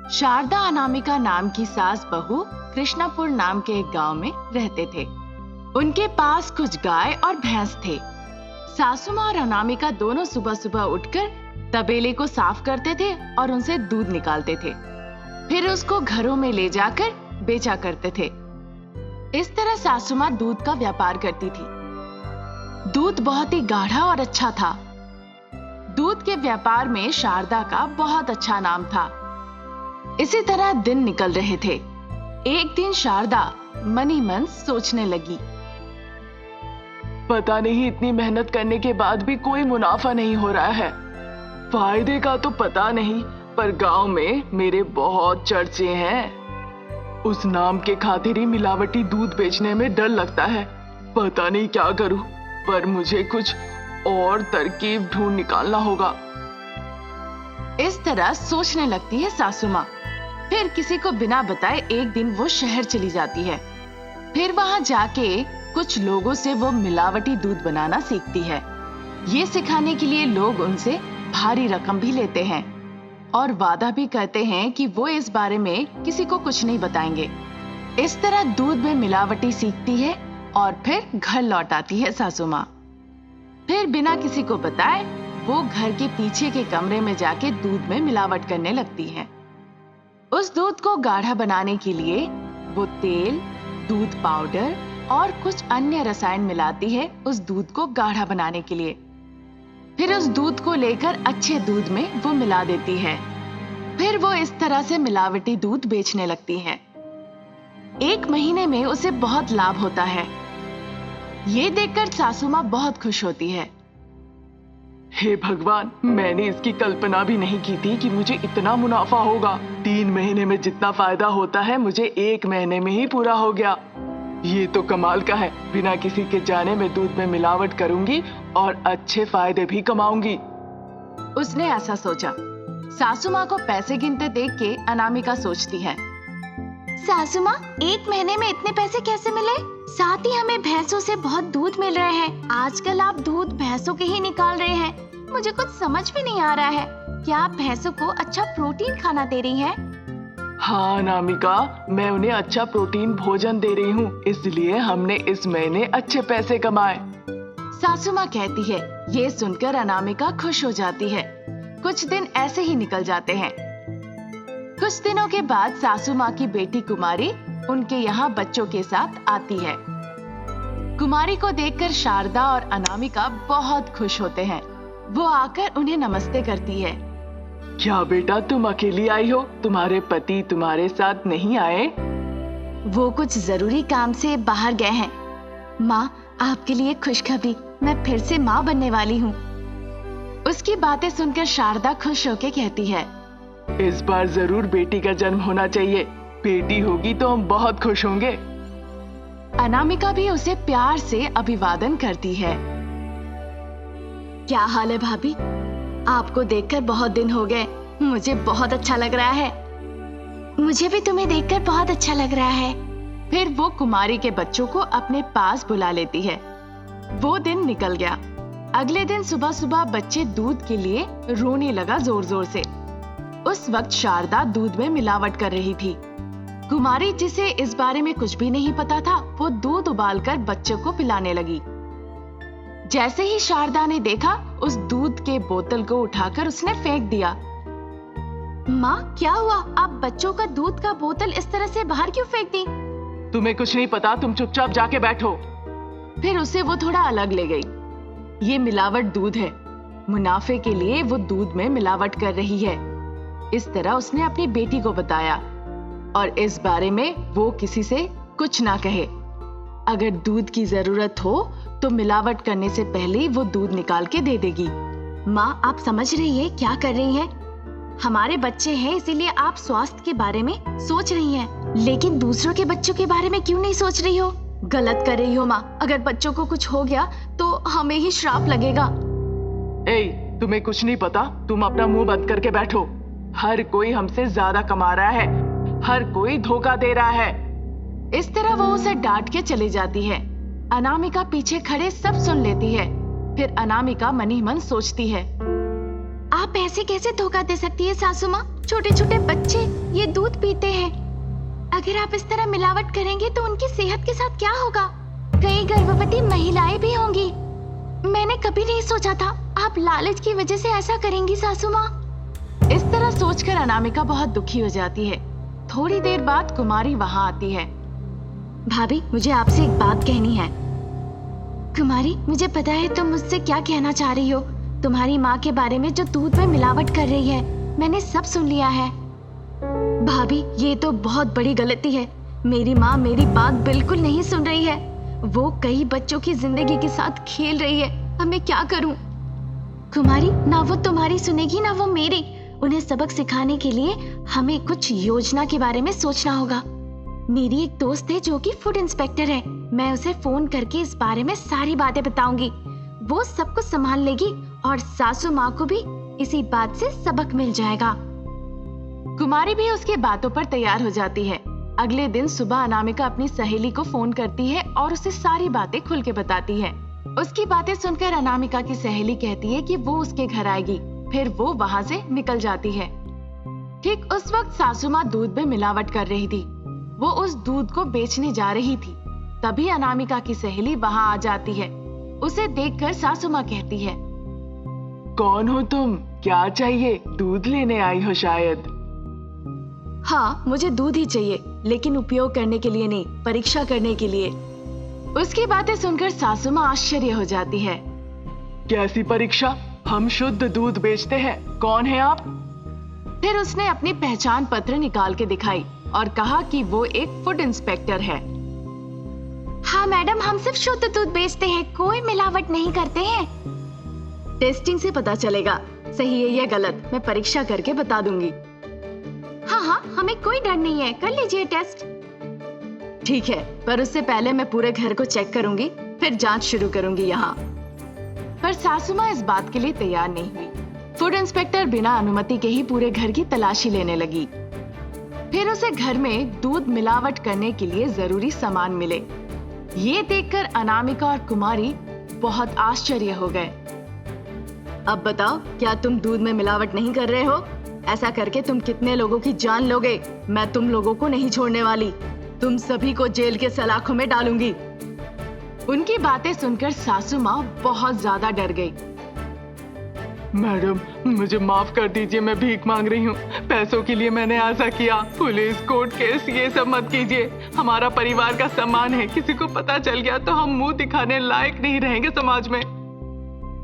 शारदा अनामिका नाम की सास बहू कृष्णापुर नाम के एक गांव में रहते थे। उनके पास कुछ गाय और भैंस थे। सासू माँ और अनामिका दोनों सुबह सुबह उठकर तबेले को साफ करते थे और उनसे दूध निकालते थे। फिर उसको घरों में ले जाकर बेचा करते थे। इस तरह सासू माँ दूध का व्यापार करती थी। दूध बहुत ही गाढ़ा और अच्छा था। दूध के व्यापार में शारदा का बहुत अच्छा नाम था। इसी तरह दिन निकल रहे थे। एक दिन शारदा मन ही मन सोचने लगी, पता नहीं इतनी मेहनत करने के बाद भी कोई मुनाफा नहीं हो रहा है। फायदे का तो पता नहीं, पर गांव में मेरे बहुत चर्चे हैं। उस नाम के खातिर ही मिलावटी दूध बेचने में डर लगता है। पता नहीं क्या करूं, पर मुझे कुछ और तरकीब ढूंढ निकालना होगा। इस तरह सोचने लगती है सासू माँ। फिर किसी को बिना बताए एक दिन वो शहर चली जाती है। फिर वहां जाके कुछ लोगों से वो मिलावटी दूध बनाना सीखती है। ये सिखाने के लिए लोग उनसे भारी रकम भी लेते हैं और वादा भी करते हैं कि वो इस बारे में किसी को कुछ नहीं बताएंगे। इस तरह दूध में मिलावटी सीखती है और फिर घर लौट आती है सासू माँ। फिर बिना किसी को बताए वो घर के पीछे के कमरे में जाके दूध में मिलावट करने लगती है। उस दूध को गाढ़ा बनाने के लिए वो तेल, दूध पाउडर और कुछ अन्य रसायन मिलाती है उस दूध को गाढ़ा बनाने के लिए। फिर उस दूध को लेकर अच्छे दूध में वो मिला देती है। फिर वो इस तरह से मिलावटी दूध बेचने लगती है। एक महीने में उसे बहुत लाभ होता है। ये देखकर सासू माँ बहुत खुश होती है। हे भगवान, मैंने इसकी कल्पना भी नहीं की थी कि मुझे इतना मुनाफा होगा। 3 महीने में जितना फायदा होता है मुझे 1 महीने में ही पूरा हो गया। ये तो कमाल का है। बिना किसी के जाने मैं दूध में मिलावट करूंगी और अच्छे फायदे भी कमाऊंगी। उसने ऐसा सोचा। सासू माँ को पैसे गिनते देख के अनामिका सोचती है, सासू माँ, 1 महीने में इतने पैसे कैसे मिले? साथ ही हमें भैंसों से बहुत दूध मिल रहे हैं। आजकल आप दूध भैंसों के ही निकाल रहे हैं। मुझे कुछ समझ भी नहीं आ रहा है। क्या आप भैंसों को अच्छा प्रोटीन खाना दे रही हैं? हाँ अनामिका, मैं उन्हें अच्छा प्रोटीन भोजन दे रही हूँ, इसलिए हमने इस महीने अच्छे पैसे कमाए। सासू माँ कहती है। ये सुनकर अनामिका खुश हो जाती है। कुछ दिन ऐसे ही निकल जाते हैं। कुछ दिनों के बाद सासू माँ की बेटी कुमारी उनके यहाँ बच्चों के साथ आती है। कुमारी को देखकर शारदा और अनामिका बहुत खुश होते हैं। वो आकर उन्हें नमस्ते करती है। क्या बेटा, तुम अकेली आई हो? तुम्हारे पति तुम्हारे साथ नहीं आए? वो कुछ जरूरी काम से बाहर गए हैं। माँ, आपके लिए खुशखबरी, मैं फिर से माँ बनने वाली हूँ। उसकी बातें सुनकर शारदा खुश होकर कहती है, इस बार जरूर बेटी का जन्म होना चाहिए। बेटी होगी तो हम बहुत खुश होंगे। अनामिका भी उसे प्यार से अभिवादन करती है। क्या हाल है भाभी? आपको देखकर बहुत दिन हो गए। मुझे बहुत अच्छा लग रहा है। मुझे भी तुम्हें देखकर बहुत अच्छा लग रहा है। फिर वो कुमारी के बच्चों को अपने पास बुला लेती है। वो दिन निकल गया। अगले दिन सुबह सुबह बच्चे दूध के लिए रोने लगा जोर जोर से। उस वक्त शारदा दूध में मिलावट कर रही थी। कुमारी, जिसे इस बारे में कुछ भी नहीं पता था, वो दूध उबालकर बच्चों को पिलाने लगी। जैसे ही शारदा ने देखा, उस दूध के बोतल को उठाकर उसने फेंक दिया। माँ, क्या हुआ? आप बच्चों का दूध का बोतल इस तरह से बाहर क्यों फेंक दी? तुम्हें कुछ नहीं पता, तुम चुपचाप जाके बैठो। फिर उसे वो थोड़ा अलग ले गई। ये मिलावट दूध है। मुनाफे के लिए वो दूध में मिलावट कर रही है। इस तरह उसने अपनी बेटी को बताया और इस बारे में वो किसी से कुछ ना कहे। अगर दूध की जरूरत हो तो मिलावट करने से पहले वो दूध निकाल के दे देगी। माँ, आप समझ रही है क्या कर रही हैं? हमारे बच्चे हैं, इसीलिए आप स्वास्थ्य के बारे में सोच रही हैं, लेकिन दूसरों के बच्चों के बारे में क्यों नहीं सोच रही हो? गलत कर रही हो माँ। अगर बच्चों को कुछ हो गया तो हमें ही श्राप लगेगा। तुम्हें कुछ नहीं पता? तुम अपना मुंह बंद करके बैठो। हर कोई हमसे ज्यादा कमा रहा है। हर कोई धोखा दे रहा है। इस तरह वो उसे डांट के चली जाती है। अनामिका पीछे खड़े सब सुन लेती है। फिर अनामिका मन ही मन सोचती है, आप ऐसे कैसे धोखा दे सकती है सासू माँ? छोटे छोटे बच्चे ये दूध पीते हैं। अगर आप इस तरह मिलावट करेंगे तो उनकी सेहत के साथ क्या होगा? कई गर्भवती महिलाएं भी होंगी। मैंने कभी नहीं सोचा था आप लालच की वजह से ऐसा करेंगी सासू माँ। इस तरह सोचकर अनामिका बहुत दुखी हो जाती है। थोड़ी देर बाद कुमारी वहां आती है। भाभी, मुझे आपसे एक बात कहनी है। कुमारी, मुझे पता है तुम मुझसे क्या कहना चाह रही हो। तुम्हारी माँ के बारे में जो दूध में मिलावट कर रही है, मैंने सब सुन लिया है। भाभी, ये तो बहुत बड़ी गलती है। मेरी माँ मेरी बात बिल्कुल नहीं सुन रही है। वो कई बच्चों की जिंदगी के साथ खेल रही है। अब मैं क्या करूं? कुमारी, ना वो तुम्हारी सुनेगी ना वो मेरी। उन्हें सबक सिखाने के लिए हमें कुछ योजना के बारे में सोचना होगा। मेरी एक दोस्त है जो कि फूड इंस्पेक्टर है। मैं उसे फोन करके इस बारे में सारी बातें बताऊंगी। वो सब कुछ संभाल लेगी और सासू माँ को भी इसी बात से सबक मिल जाएगा। कुमारी भी उसकी बातों पर तैयार हो जाती है। अगले दिन सुबह अनामिका अपनी सहेली को फोन करती है और उसे सारी बातें खुल के बताती है। उसकी बातें सुनकर अनामिका की सहेली कहती है कि वो उसके घर आएगी। फिर वो वहां से निकल जाती है। ठीक उस वक्त सासू माँ दूध में मिलावट कर रही थी। वो उस दूध को बेचने जा रही थी। तभी अनामिका की सहेली वहां आ जाती है। उसे देखकर सासू माँ कहती है, कौन हो तुम? क्या चाहिए? दूध लेने आई हो शायद। हाँ, मुझे दूध ही चाहिए, लेकिन उपयोग करने के लिए नहीं, परीक्षा करने के लिए। उसकी बातें सुनकर सासू माँ आश्चर्य हो जाती है। कैसी परीक्षा? हम शुद्ध दूध बेचते हैं। कौन है आप? फिर उसने अपनी पहचान पत्र निकाल के दिखाई और कहा कि वो एक फूड इंस्पेक्टर है। हाँ मैडम, हम सिर्फ शुद्ध दूध बेचते हैं, कोई मिलावट नहीं करते हैं। टेस्टिंग से पता चलेगा सही है या गलत। मैं परीक्षा करके बता दूंगी। हाँ हाँ, हमें कोई डर नहीं है, कर लीजिए टेस्ट। ठीक है, पर उससे पहले मैं पूरे घर को चेक करूंगी, फिर जांच शुरू करूंगी यहाँ। पर सासू माँ इस बात के लिए तैयार नहीं हुई। फूड इंस्पेक्टर बिना अनुमति के ही पूरे घर की तलाशी लेने लगी। फिर उसे घर में दूध मिलावट करने के लिए जरूरी सामान मिले। ये देखकर अनामिका और कुमारी बहुत आश्चर्य हो गए। अब बताओ, क्या तुम दूध में मिलावट नहीं कर रहे हो? ऐसा करके तुम कितने लोगों की जान लोगे? मैं तुम लोगों को नहीं छोड़ने वाली। तुम सभी को जेल के सलाखों में डालूंगी। उनकी बातें सुनकर सासू माँ बहुत ज्यादा डर गई। मैडम, मुझे माफ कर दीजिए, मैं भीख मांग रही हूँ। पैसों के लिए मैंने ऐसा किया। पुलिस, कोर्ट केस ये सब मत कीजिए। हमारा परिवार का सम्मान है। किसी को पता चल गया तो हम मुंह दिखाने लायक नहीं रहेंगे समाज में।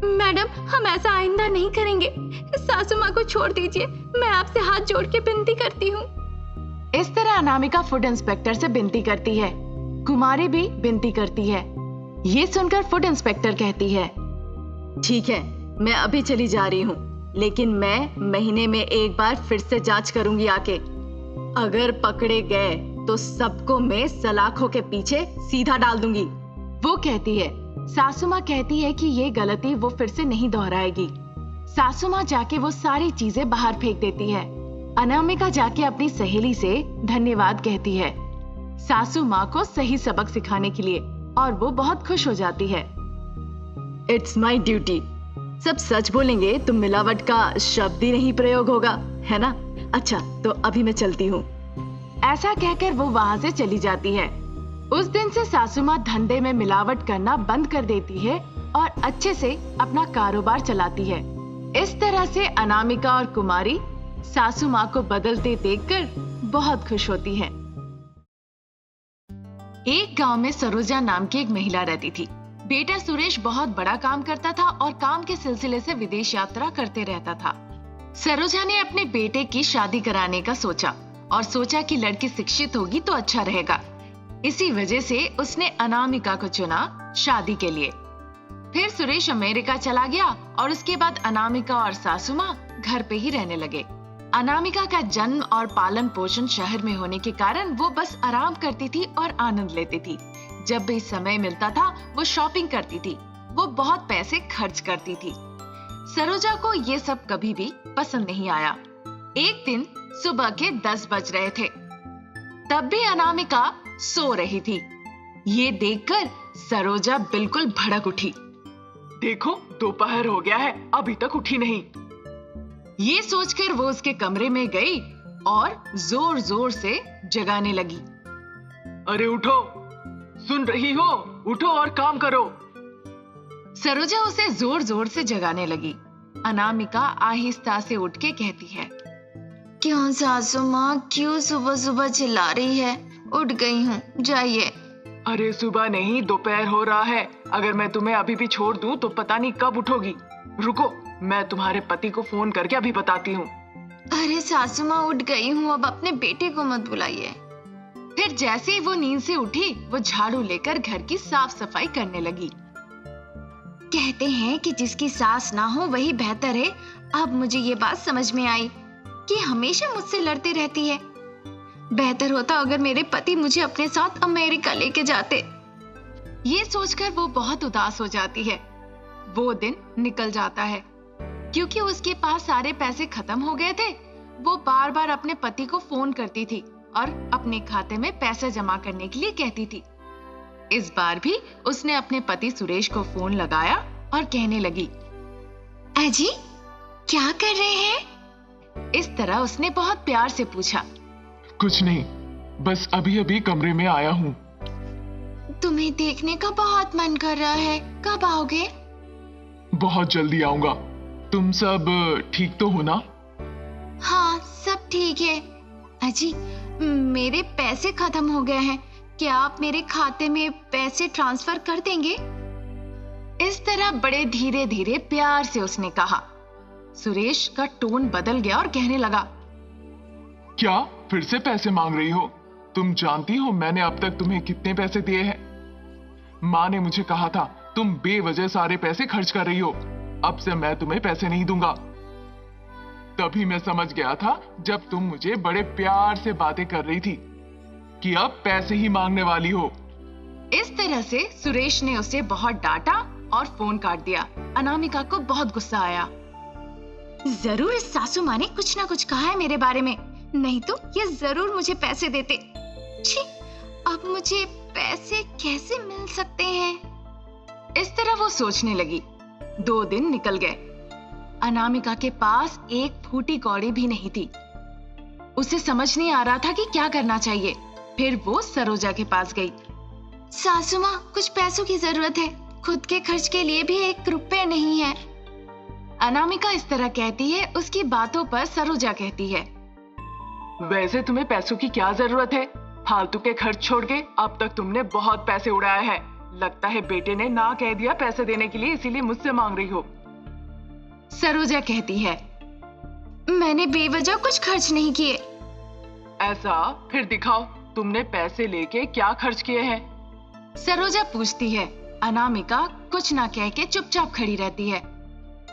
मैडम, हम ऐसा आइंदा नहीं करेंगे। सासू माँ को छोड़ दीजिए, मैं आपसे हाथ जोड़ के विनती करती हूँ। इस तरह अनामिका फूड इंस्पेक्टर से विनती करती है। कुमारी भी विनती करती है। ये सुनकर फूड इंस्पेक्टर कहती है, ठीक है, मैं अभी चली जा रही हूँ, लेकिन मैं महीने में एक बार फिर से जांच करूंगी आके। अगर पकड़े गए तो सबको मैं सलाखों के पीछे सीधा डाल दूंगी। वो कहती है। सासू माँ कहती है कि ये गलती वो फिर से नहीं दोहराएगी। सासू माँ जाके वो सारी चीजें बाहर फेंक देती है। अनामिका जाके अपनी सहेली से धन्यवाद कहती है सासू माँ को सही सबक सिखाने के लिए, और वो बहुत खुश हो जाती है। It's my duty. सब सच बोलेंगे तो मिलावट का शब्द ही नहीं प्रयोग होगा, है ना? अच्छा, तो अभी मैं चलती हूँ। ऐसा कहकर वो वहां से चली जाती है। उस दिन से सासू माँ धंधे में मिलावट करना बंद कर देती है और अच्छे से अपना कारोबार चलाती है। इस तरह से अनामिका और कुमारी सासू माँ को बदलते देखकर बहुत खुश होती है। एक गांव में सरोजा नाम की एक महिला रहती थी। बेटा सुरेश बहुत बड़ा काम करता था और काम के सिलसिले से विदेश यात्रा करते रहता था। सरोजा ने अपने बेटे की शादी कराने का सोचा और सोचा कि लड़की शिक्षित होगी तो अच्छा रहेगा। इसी वजह से उसने अनामिका को चुना शादी के लिए। फिर सुरेश अमेरिका चला गया और उसके बाद अनामिका और सासू माँ घर पे ही रहने लगे। अनामिका का जन्म और पालन पोषण शहर में होने के कारण वो बस आराम करती थी और आनंद लेती थी। जब भी समय मिलता था वो शॉपिंग करती थी। वो बहुत पैसे खर्च करती थी। सरोजा को ये सब कभी भी पसंद नहीं आया। एक दिन सुबह के 10 बज रहे थे, तब भी अनामिका सो रही थी। ये देखकर सरोजा बिल्कुल भड़क उठी। देखो, दोपहर हो गया है, अभी तक उठी नहीं। ये सोचकर वो उसके कमरे में गई और जोर जोर से जगाने लगी। अरे उठो, सुन रही हो? उठो और काम करो। सरोजा उसे जोर जोर से जगाने लगी। अनामिका आहिस्ता से उठ के कहती है, क्यों सासू माँ, क्यों सुबह सुबह चिल्ला रही है? उठ गई हूँ, जाइए। अरे सुबह नहीं, दोपहर हो रहा है। अगर मैं तुम्हें अभी भी छोड़ दूं तो पता नहीं कब उठोगी। रुको, मैं तुम्हारे पति को फोन करके अभी बताती हूँ। अरे सासू माँ, उठ गई हूँ, अब अपने बेटे को मत बुलाइए। फिर जैसे ही वो नींद से उठी, वो झाड़ू लेकर घर की साफ सफाई करने लगी। कहते हैं कि जिसकी सास ना हो वही बेहतर है। अब मुझे ये बात समझ में आई कि हमेशा मुझसे लड़ती रहती है। बेहतर होता अगर मेरे पति मुझे अपने साथ अमेरिका लेके जाते। ये सोचकर वो बहुत उदास हो जाती है। वो दिन निकल जाता है। क्योंकि उसके पास सारे पैसे खत्म हो गए थे, वो बार बार अपने पति को फोन करती थी और अपने खाते में पैसे जमा करने के लिए कहती थी। इस बार भी उसने अपने पति सुरेश को फोन लगाया और कहने लगी, अजी, क्या कर रहे हैं? इस तरह उसने बहुत प्यार से पूछा। कुछ नहीं, बस अभी अभी कमरे में आया हूँ। तुम्हें देखने का बहुत मन कर रहा है, कब आओगे? बहुत जल्दी आऊंगा। तुम सब ठीक तो हो ना? हाँ, सब ठीक है। अजी, मेरे पैसे खत्म हो गए हैं, क्या आप मेरे खाते में पैसे ट्रांसफर कर देंगे? इस तरह बड़े धीरे धीरे प्यार से उसने कहा। सुरेश का टोन बदल गया और कहने लगा, क्या फिर से पैसे मांग रही हो? तुम जानती हो मैंने अब तक तुम्हें कितने पैसे दिए हैं? माँ ने मुझे कहा था तुम बेवजह सारे पैसे खर्च कर रही हो। अब से मैं तुम्हें पैसे नहीं दूंगा। तभी मैं समझ गया था जब तुम मुझे बड़े प्यार से बातें कर रही थी कि अब पैसे ही मांगने वाली हो। इस तरह से सुरेश ने उसे बहुत डांटा और फोन काट दिया। अनामिका को बहुत गुस्सा आया। जरूर इस सासू माँ ने कुछ ना कुछ कहा है मेरे बारे में, नहीं तो ये जरूर मुझे पैसे देते। छी, अब मुझे पैसे कैसे मिल सकते हैं? इस तरह वो सोचने लगी। 2 दिन निकल गए। अनामिका के पास एक फूटी कौड़ी भी नहीं थी। उसे समझ नहीं आ रहा था कि क्या करना चाहिए। फिर वो सरोजा के पास गई। सासू माँ, कुछ पैसों की जरूरत है, खुद के खर्च के लिए भी 1 रुपए नहीं है। अनामिका इस तरह कहती है। उसकी बातों पर सरोजा कहती है, वैसे तुम्हें पैसों की क्या जरूरत है? फालतू के खर्च छोड़ के अब तक तुमने बहुत पैसे उड़ाए हैं। लगता है बेटे ने ना कह दिया पैसे देने के लिए, इसीलिए मुझसे मांग रही हो। सरोजा कहती है, मैंने बेवजह कुछ खर्च नहीं किए। ऐसा? फिर दिखाओ तुमने पैसे लेके क्या खर्च किए हैं। सरोजा पूछती है। अनामिका कुछ ना कह के चुपचाप खड़ी रहती है।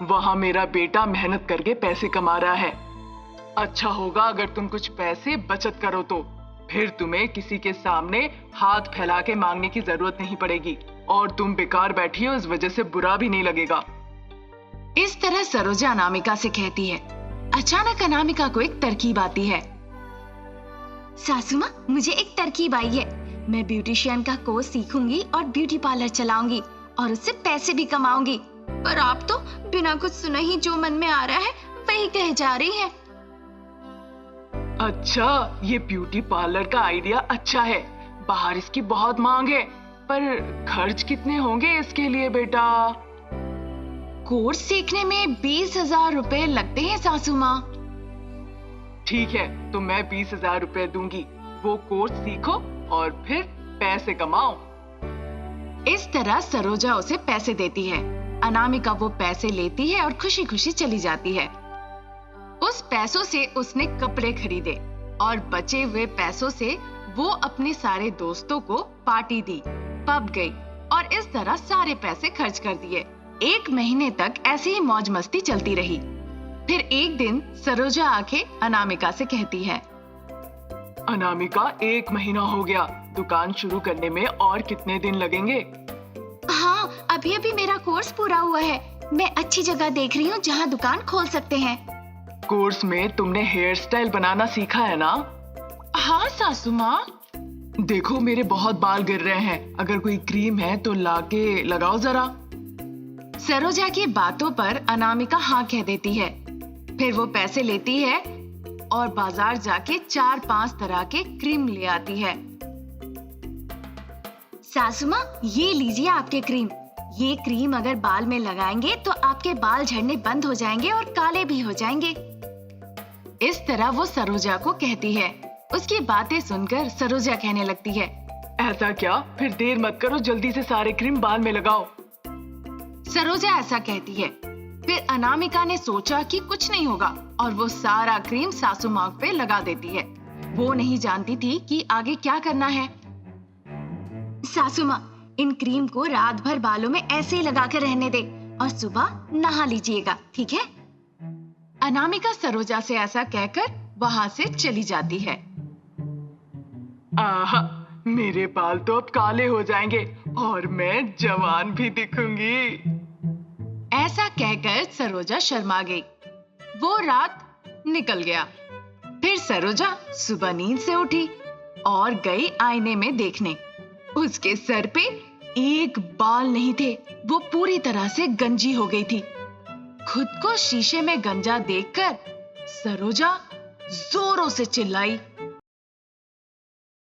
वहां मेरा बेटा मेहनत करके पैसे कमा रहा है। अच्छा होगा अगर तुम कुछ पैसे बचत करो तो फिर तुम्हें किसी के सामने हाथ फैला के मांगने की जरूरत नहीं पड़ेगी और तुम बेकार बैठी हो, इस वजह से बुरा भी नहीं लगेगा। इस तरह सरोजा अनामिका से कहती है। अचानक अनामिका को एक तरकीब आती है। सासू माँ, मुझे एक तरकीब आई है। मैं ब्यूटिशियन का कोर्स सीखूंगी और ब्यूटी पार्लर चलाऊंगी और उससे पैसे भी कमाऊंगी। पर आप तो बिना कुछ सुने ही जो मन में आ रहा है वही कहे जा रही है। अच्छा, ये ब्यूटी पार्लर का आइडिया अच्छा है। बाहर इसकी बहुत मांग है, पर खर्च कितने होंगे इसके लिए बेटा? कोर्स सीखने में 20,000 रुपए लगते हैं सासू माँ। ठीक है, तो मैं 20,000 रुपए दूंगी। वो कोर्स सीखो और फिर पैसे कमाओ। इस तरह सरोजा उसे पैसे देती है। अनामिका वो पैसे लेती है और खुशी खुशी चली जाती है। उस पैसों से उसने कपड़े खरीदे और बचे हुए पैसों से वो अपने सारे दोस्तों को पार्टी दी, पब गई और इस तरह सारे पैसे खर्च कर दिए। 1 महीने तक ऐसे ही मौज मस्ती चलती रही। फिर एक दिन सरोजा आके अनामिका से कहती है, अनामिका, 1 महीना हो गया, दुकान शुरू करने में और कितने दिन लगेंगे? हाँ, अभी अभी मेरा कोर्स पूरा हुआ है। मैं अच्छी जगह देख रही हूँ जहाँ दुकान खोल सकते हैं। कोर्स में तुमने हेयर स्टाइल बनाना सीखा है ना? हाँ सासू माँ। देखो मेरे बहुत बाल गिर रहे हैं, अगर कोई क्रीम है तो लाके लगाओ जरा। सरोजा की बातों पर अनामिका हाँ कह देती है। फिर वो पैसे लेती है और बाजार जाके 4-5 तरह के क्रीम ले आती है। सासू माँ, ये लीजिए आपके क्रीम। ये क्रीम अगर बाल में लगाएंगे तो आपके बाल झड़ने बंद हो जाएंगे और काले भी हो जाएंगे। इस तरह वो सरोजा को कहती है। उसकी बातें सुनकर सरोजा कहने लगती है, ऐसा क्या? फिर देर मत करो, जल्दी से सारे क्रीम बाल में लगाओ। सरोजा ऐसा कहती है। फिर अनामिका ने सोचा कि कुछ नहीं होगा और वो सारा क्रीम सासू माँ पे लगा देती है। वो नहीं जानती थी कि आगे क्या करना है। सासू माँ, इन क्रीम को रात भर बालों में ऐसे ही लगा कर रहने दे और सुबह नहा लीजिएगा, ठीक है? अनामिका सरोजा से ऐसा कहकर वहां से चली जाती है। आहा, मेरे बाल तो अब काले हो जाएंगे और मैं जवान भी दिखूंगी। ऐसा कहकर सरोजा शर्मा गई। वो रात निकल गया। फिर सरोजा सुबह नींद से उठी और गई आईने में देखने। उसके सर पे एक बाल नहीं थे। वो पूरी तरह से गंजी हो गई थी। खुद को शीशे में गंजा देखकर सरोजा जोरों से चिल्लाई,